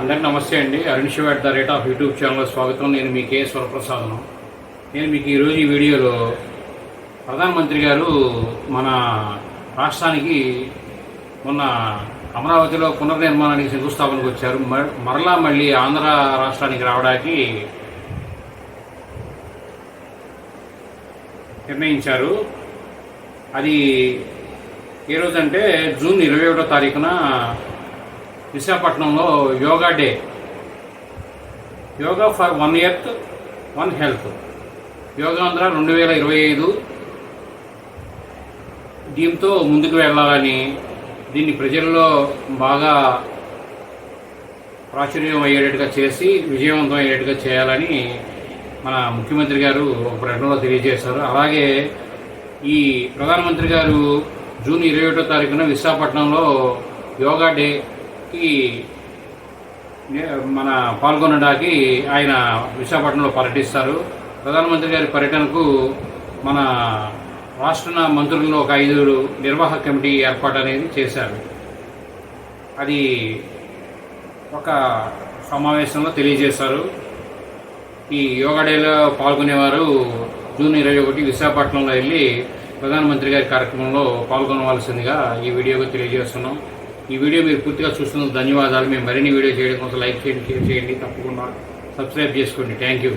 అందరికీ నమస్తే అండి. అరుణ్ శివ @ యూట్యూబ్ ఛానల్ స్వాగతం. నేను మీ కే వరప్రసాదం. నేను మీకు ఈరోజు ఈ వీడియోలో ప్రధానమంత్రి గారు మన రాష్ట్రానికి మొన్న అమరావతిలో పునర్నిర్మాణానికి శంకుస్థాపనకు వచ్చారు. మళ్ళీ ఆంధ్ర రాష్ట్రానికి రావడానికి నిర్ణయించారు. అది ఏ రోజంటే జూన్ 21వ తారీఖున విశాఖపట్నంలో yoga day, yoga for 1 earth 1 health, Yogandhra 2025 దీంతో ముందుకు వెళ్ళాలని, దీన్ని ప్రజల్లో బాగా ప్రాచుర్యం అయ్యేటట్టుగా చేసి విజయవంతం అయ్యేటట్టుగా చేయాలని మన ముఖ్యమంత్రి గారు ఒక ప్రకటనలో తెలియజేశారు. అలాగే ఈ ప్రధానమంత్రి గారు జూన్ 21వ తారీఖున విశాఖపట్నంలో యోగా డేకి మన పాల్గొనడానికి ఆయన విశాఖపట్నంలో పర్యటిస్తారు. ప్రధానమంత్రి గారి పర్యటనకు మన రాష్ట్ర మంత్రుల్లో ఒక 5 నిర్వాహక కమిటీ ఏర్పాటు అనేది చేశారు. అది ఒక సమావేశంలో తెలియజేశారు. ఈ యోగా డేలో పాల్గొనేవారు జూన్ 21 విశాఖపట్నంలో వెళ్ళి ప్రధానమంత్రి గారి కార్యక్రమంలో పాల్గొనవలసిందిగా ఈ వీడియోగా తెలియజేస్తున్నాం. ఈ వీడియో మీరు పూర్తిగా చూస్తున్నందుకు ధన్యవాదాలు. మేము మరిన్ని వీడియో చేయడం కోసం లైక్ చేయండి, షేర్ చేయండి, తప్పకుండా సబ్స్క్రైబ్ చేసుకోండి. Thank you.